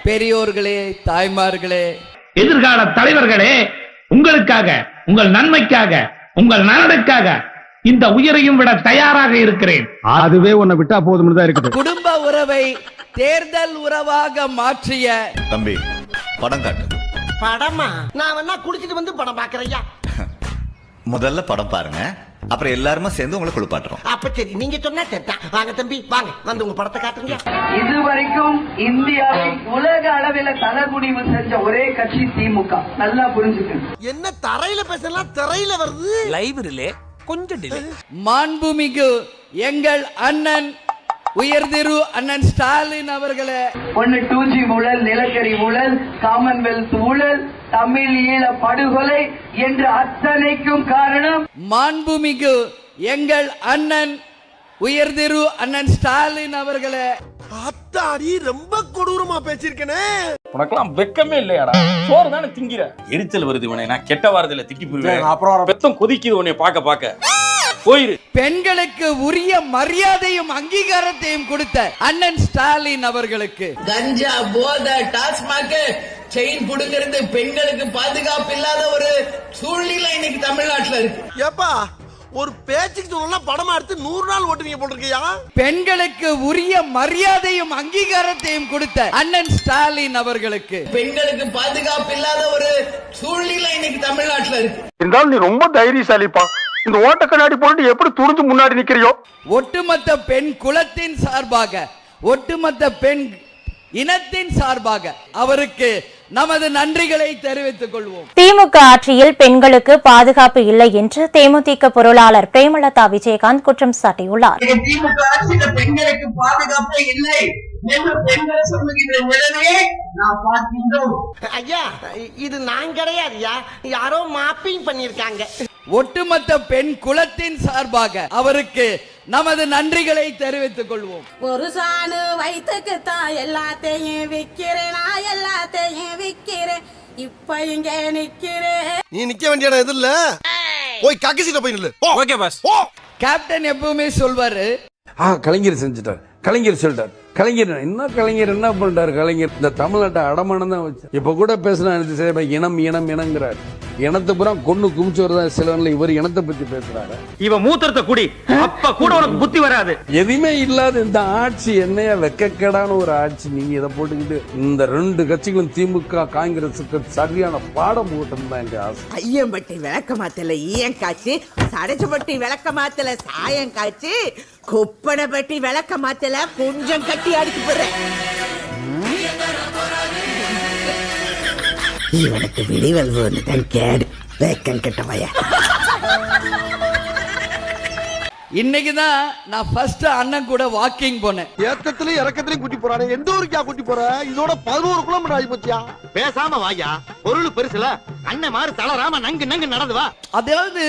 பெரியோர்களே, தாய்மார்களே, எதிர்கால தலைவர்களே, உங்களுக்காக, உங்கள் நன்மைக்காக, உங்கள் நலனுக்காக இந்த உயிரையும் விட தயாராக இருக்கிறேன். அதுவே உன்னை விட்டா போதும்னு தான் இருக்குது. குடும்ப உறவை தேர்தல் உறவாக மாற்றிய தம்பி படம் காட்டு. படமா? நான் வேணா குடிச்சிட்டு வந்து படம் பாக்குறையா? முதல்ல படம் பாருங்க, அப்புறம் எல்லாருமே சேர்ந்து உங்களை குளிப்பாட்டுறோம். அப்ப சரி, நீங்க சொன்னா கேட்டா. வாங்க தம்பி, வாங்க வந்து உங்க படத்தை காட்டுங்க. இதுவரைக்கும் இந்தியாவில் உலக அளவில் தலகுனிவு செஞ்ச ஒரே கட்சி திமுக. நல்லா புரிஞ்சுக்கணும். என்ன தரையில பேசலாம், திரையில வருது. லைவ்ரிலே கொஞ்சம் டிலே. மாண்புமிகு எங்கள் அண்ணன் உயர்திரு அண்ணன் ஸ்டாலின் அவர்களே, 2G ஊழல், நிலக்கரி ஊழல், காமன்வெல்த் ஊழல், தமிழ் ஈழ படுகொலை என்று அத்தனைக்கும் காரணம் மாண்புமிகு எங்கள் அண்ணன் உயர்திரு அண்ணன் ஸ்டாலின் அவர்களே. அத்தாடி, ரொம்ப கொடூரமா பேசிருக்கனே. உனக்கெல்லாம் வெக்கமே இல்லையாடா? சோறு தானே திங்கிற. எரிச்சல் வருது உனே. நான் கெட்ட வாரத்துல திட்டி போயிருவேன். அப்புறம் பெத்தம் கொதிக்குது உன்னை பார்க்க பார்க்க. போயிரு. பெண்களுக்கு உரிய மரியாதையும் அங்கீகாரத்தையும் கொடுத்த அண்ணன் ஸ்டாலின் அவர்களுக்கு கஞ்சா, போதை, டாஸ்மாக், செயின் புடுங்கிறது, பெண்களுக்கு பாதுகாப்பு இல்லாத ஒரு சூழ்நிலை இன்னைக்கு தமிழ்நாட்டுல இருக்கு. ஏப்பா, ஒரு பேச்சுக்கு சொல்லணும்னா படமா எடுத்து 100 நாள் ஓட்டுவீங்க போட்டிருக்கியா? பெண்களுக்கு உரிய மரியாதையும் அங்கீகாரத்தையும் கொடுத்த அண்ணன் ஸ்டாலின் அவர்களுக்கு பெண்களுக்கு பாதுகாப்பு இல்லாத ஒரு சூழ்நிலை இன்னைக்கு தமிழ்நாட்டுல இருக்கு. இருந்தாலும் நீ ரொம்ப தைரியசாலிப்பா. இந்த ஓட்ட கண்ணாடி போட்டு எப்படி துணிஞ்சு முன்னாடி நிக்கிறியோ? ஒட்டுமொத்த பெண் குலத்தின் சார்பாக, ஒட்டுமொத்த பெண் இனத்தின் சார்பாக அவருக்கு நமது நன்றிகளை தெரிவித்துக் கொள்வோம். திமுக ஆட்சியில் பெண்களுக்கு பாதுகாப்பு இல்லை என்று தேமுதிக பொருளாளர் பிரேமலதா விஜயகாந்த் குற்றம் சாட்டியுள்ளார். திமுக ஆட்சியில பெண்களுக்கு பாதுகாப்பு இல்லை என்று பெண்கள் சொல்லுகின்ற நிலைமையை நான் பார்க்கின்றோம். ஐயா, இது நான் கிடையாதுயா, யாரோ மாப்பிங் பண்ணிருக்காங்க. ஒட்டுமொத்த பெண் குலத்தின் சார்பாக அவருக்கு நமது நன்றிகளை தெரிவித்துக் கொள்வோம். ஒரு சாணு வயிற்றுக்குத்தான் எல்லாத்தையும் விக்கிறேன், நான் எல்லாத்தையும் விக்கிறேன், இப்ப இங்க நிக்கிறேன். நீ நிக்க வேண்டிய இடம் எது இல்ல, போய் கக்கசிட்ட போய் நில்லு. Okay pass. கேப்டன் எப்பவுமே சொல்வாரு, கலைஞர் செஞ்சுட்டார், கலைஞர் சொல்லிட்டார். கலைஞர் என்ன பண்றாரு? கலைஞர் இந்த தமிழ்நாட்டை அடமானம் தான் வச்சு இப்ப கூட பேசினா இனம் இனம் இனங்கிறாரு. இனத்தை பூரா கொண்டு குமிச்சு வரதான் சில இவர் இனத்தை பத்தி பேசுறாரு. இவன் மூத்திரத்தை குடி, அப்ப கூட உனக்கு புத்தி வராது. எதுவுமே இல்லாத இந்த ஆட்சி என்னையா வெக்கக்கேடான ஒரு ஆட்சி. நீங்க இதை போட்டுக்கிட்டு இந்த 2 கட்சிகளும் திமுக காங்கிரசுக்கு சரியான பாடம் போட்டு தான் எங்க ஆசை. ஐயம்பட்டி விளக்க மாத்தல ஈயம் காய்ச்சி, சடைச்சப்பட்டி விளக்க மாத்தல சாயம் காய்ச்சி, குப்பனை பட்டி விளக்க மாத்தல கொஞ்சம் கட்டி அடிச்சு போடுறேன். இவனுக்கு விடிவல் தான் கேடு, வேக்கம் கெட்டவையா. இன்னைக்குதான் நான் ஃபர்ஸ்ட் அண்ணன் கூட வாக்கிங் போனேன். ஏத்தத்திலயும் இறக்கத்திலயும் கூட்டி போறானே, எந்த ஊருக்கா கூட்டி போற? இதோட 11 கிலோமீட்டர் ஆகி போச்சியா? பேசாம வாயா, பொருள் பெருசுல அண்ணன் மாதிரி தளராம நங்கு நங்கு நடந்து வா. அதாவது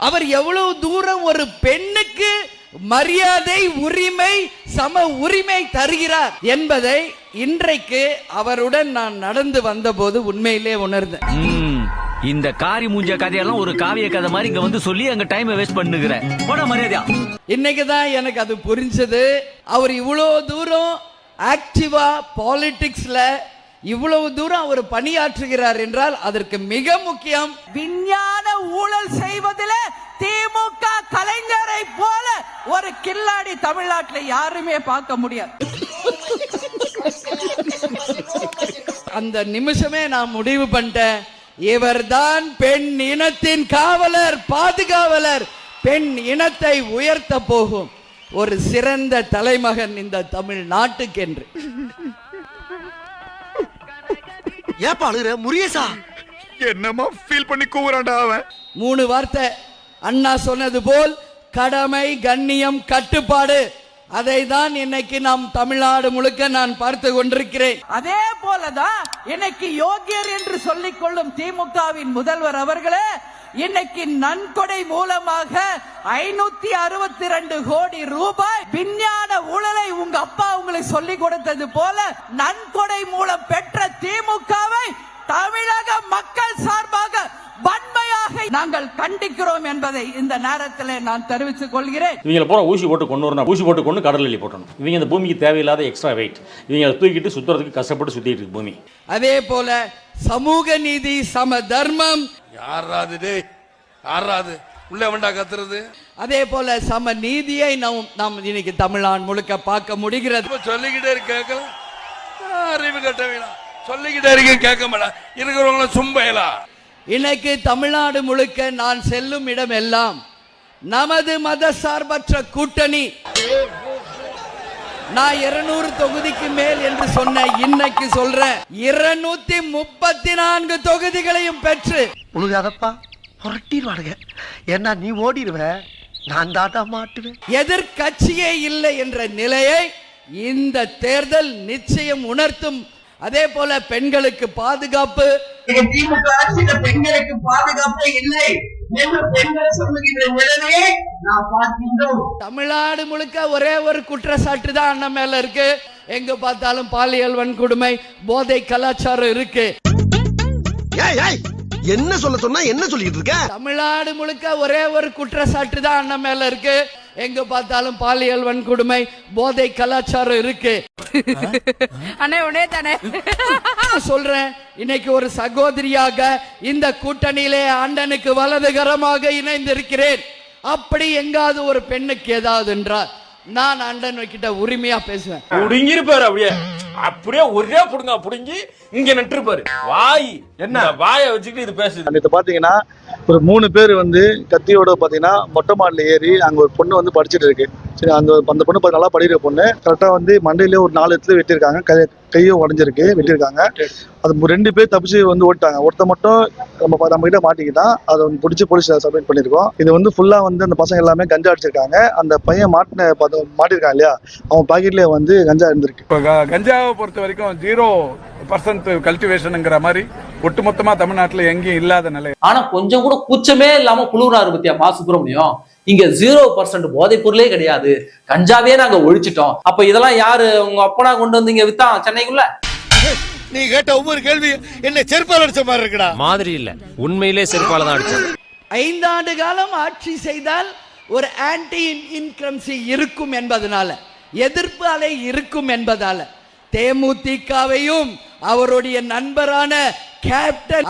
அவர் எவ்வளவு தூரம் ஒரு பெண்ணுக்கு மரியாதை, உரிமை, சம உரிமை தருகிறார் என்பதை இன்றைக்கு அவருடன் நான் நடந்து வந்த போது உண்மையிலே உணர்ந்தேன். இந்த காரி மூஞ்ச கதையெல்லாம் ஒரு காவிய கதை மாதிரி இங்க வந்து சொல்லி அங்க டைம் வேஸ்ட் பண்ணுகிற போட மரியாதையா. இன்னைக்குதான் எனக்கு அது புரிஞ்சது. அவர் இவ்வளவு தூரம் ஆக்டிவா பாலிடிக்ஸ்ல இவ்வளவு தூரம் அவர் பணியாற்றுகிறார் என்றால் அதற்கு மிக முக்கியம் விஞ்ஞான ஊழல் செய்வதில் திமுக கலைஞரை போல ஒரு கில்லாடி தமிழ்நாட்டில் யாருமே பார்க்க முடியாது. அந்த நிமிஷமே நான் முடிவு பண்ணிட்டேன், இவர்தான் பெண் இனத்தின் காவலர், பாதுகாவலர், பெண் இனத்தை உயர்த்த போகும் ஒரு சிறந்த தலைமகன் இந்த தமிழ்நாட்டுக்கு என்று. ஏப்பா அழுற முரியசா? என்னமா ஃபீல் பண்ணி கூவுறான்டா அவன். 3 வார்த்தை அண்ணா சொன்னது போல் கடமை, கண்ணியம், கட்டுப்பாடு. அதை தான் இன்னைக்கு நாம் தமிழ்நாடு முழுக்க நான் பார்த்து கொண்டிருக்கிறேன். அதே போலதான் இன்னைக்கு யோகியர் என்று சொல்லிக் கொள்ளும் திமுகவின் முதல்வர் அவர்களே இன்னைக்கு நன்கொடை மூலமாக 562 கோடி ரூபாய் விஞ்ஞான ஊழலை உங்க அப்பா உங்களுக்கு சொல்லிக் கொடுத்தது போல நன்கொடை மூலம் பெற்ற திமுகவை தமிழக மக்கள் சார்பாக வன்மையாக நாங்கள் கண்டிக்கிறோம் என்பதை இந்த நேரத்தில் நான் தெரிவித்துக் கொள்கிறேன். இவங்களை போற ஊசி போட்டு கொண்டு வரணும், ஊசி போட்டு கொண்டு கடல் எல்லி போட்டணும். இவங்க இந்த பூமிக்கு தேவையில்லாத எக்ஸ்ட்ரா வெயிட், இவங்களை தூக்கிட்டு சுத்துறதுக்கு கஷ்டப்பட்டு சுத்திட்டு இருக்கு பூமி. அதே போல சமூக நீதி, சம தர்மம், யாராது உள்ள வேண்டா கத்துறது. அதே போல சம நீதியை நாம் இன்னைக்கு தமிழ்நாடு முழுக்க பார்க்க முடிகிறது. சொல்லிக்கிட்டே இருக்க அறிவு கட்ட வேணாம், சொல்லிக்கிட்டே இருக்க கேட்க மாட்டா இருக்கிறவங்கள சும்பையலா. இன்னைக்கு தமிழ்நாடு முழுக்க நான் செல்லும் இடம் எல்லாம் நமது மத சார்பற்ற கூட்டணி. நான் 200 தொகுதிக்கு மேல் என்று சொன்ன இன்னைக்கு சொல்றேன் 234 தொகுதிகளையும் பெற்று உழுகாதப்பா புரட்டிடுவானுங்க. ஏன்னா நீ ஓடிடுவ, நான் தாட்டா மாட்டுவேன். எதிர்கட்சியே இல்லை என்ற நிலையை இந்த தேர்தல் நிச்சயம் உணர்த்தும். அதே போல பெண்களுக்கு பாதுகாப்பு, திமுக ஆட்சியில பெண்களுக்கு பாதுகாப்பே இல்லை என்று பெண்கள் சொல்லுகின்ற நிலைமையை நாம் பார்க்கின்றோம். தமிழ்நாடு முழுக்க ஒரே ஒரு குற்றச்சாட்டு தான் அண்ணன் மேல இருக்கு. எங்க பார்த்தாலும் பாலியல் வன்கொடுமை, போதை கலாச்சாரம் இருக்கு. என்ன சொல்ல சொன்னா என்ன சொல்லிட்டு இருக்க? தமிழ்நாடு முழுக்க ஒரே ஒரு குற்றச்சாட்டு தான் அண்ணன் மேல இருக்கு. எங்க பார்த்தாலும் பாலியல் வன்கொடுமை, போதை கலாச்சாரம் இருக்கு. சொல்றேன், இன்னைக்கு ஒரு சகோதரியாக இந்த கூட்டணியிலே அண்ணனுக்கு வலதுகரமாக இணைந்திருக்கிறேன். அப்படி எங்காவது ஒரு பெண்ணுக்கு ஏதாவது என்றால் நான் அண்ணன் கிட்ட உரிமையா பேசுவேன். புடுங்கிருப்பாரு, அப்படியே அப்படியே ஒரே புடுங்க புடுங்கி இங்க நின்றுப்பாரு. வாய் என்ன வாயை வச்சுக்கிட்டு இது பேசுது. அன்னைக்கு பாத்தீங்கன்னா ஒரு 3 பேர் வந்து கத்தியோட பாத்தீங்கன்னா மொட்டை மாடில ஏறி அங்க ஒரு பொண்ணு வந்து படிச்சுட்டு இருக்கு. சரி, அந்த பொண்ணு நல்லா படிக்கிற பொண்ணு. கரெக்டா வந்து மண்டையிலே ஒரு 4 இடத்துல வெட்டியிருக்காங்க, கையும் உடஞ்சிருக்கு, வெட்டியிருக்காங்க. அது 2 பேர் தப்பிச்சு வந்து ஓட்டாங்க. ஒருத்த மட்டும் நம்ம கிட்ட மாட்டிக்கிட்டான். அதை வந்து பிடிச்சி போலீஸ் சப்மிட் பண்ணிருக்கோம். இது வந்து ஃபுல்லா வந்து அந்த பசங்க எல்லாமே கஞ்சா அடிச்சிருக்காங்க. அந்த பையன் மாட்டிருக்கான் இல்லையா, அவன் பாக்கெட்லயே வந்து கஞ்சா இருந்திருக்கு. கஞ்சாவை பொறுத்த வரைக்கும் 0% கல்டிவேஷன்ங்கிற மாதிரி ஒட்டுமொத்தமா தமிழ்நாட்டுல எங்கேயும் இல்லாத நிலை. ஆனா கொஞ்சம் கூட கூச்சமே இல்லாம குழுறாரு பத்தியா மா சுப்பிரமணியம். இங்க 0% போதைப் பொருளே கிடையாது, கஞ்சாவே நாங்க ஒழிச்சிட்டோம். அப்ப இதெல்லாம் யாரு உங்க அப்பனா கொண்டு வந்து இங்க வித்தான் சென்னைக்குள்ள? நீ கேட்ட ஒவ்வொரு கேள்வி என்ன செருப்பால் அடிச்ச மாதிரி இருக்குடா. மாதிரி இல்ல, உண்மையிலே செருப்பால தான் அடிச்சது. 5 ஆண்டு காலம் ஆட்சி செய்தால் ஒரு ஆன்டி இன்கம்சி இருக்கும் என்பதனால, எதிர்ப்பு அலை இருக்கும் என்பதால தேமுதிகவையும் அவருடைய நண்பரான கேப்டன்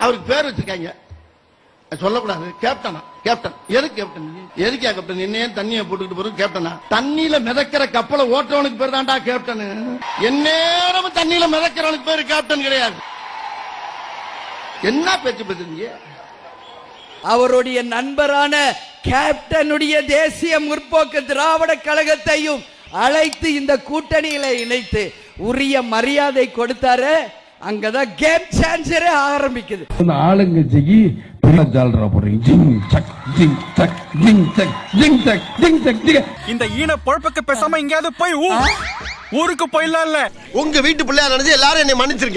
அவருக்கு பேர் வச்சிருக்காங்க, சொல்லக்கூடாது. கேப்டனா? கேப்டன் எதுக்கு கேப்டன்? எதுக்கா கேப்டன்? என்னையே தண்ணியை போட்டுக்கிட்டு போறது கேப்டனா? தண்ணியில மிதக்கிற கப்பலை ஓட்டுறவனுக்கு பேர் தான்டா கேப்டன். எந்நேரமும் தண்ணியில மிதக்கிறவனுக்கு பேரு கேப்டன் கிடையாது. என்ன பேச்சு பேசுறீங்க? அவருடைய நண்பரான கேப்டனுடைய தேசிய முற்போக்கு திராவிட கழகத்தையும் அழைத்து இந்த கூட்டணியில இணைத்து உரிய மரியாதை கொடுத்தாரு. அங்கதான் கேம் சேஞ்சரே ஆரம்பிக்குது. ஆளுங்கட்சிக்கு இந்த ஈன பொழப்புக்கு பேசாம எங்கேயாவது போய் ஊருக்கு போயிடலாம். உங்க வீட்டு பிள்ளையா நினைச்சு எல்லாரும் என்னை மன்னிச்சிருக்கேன்.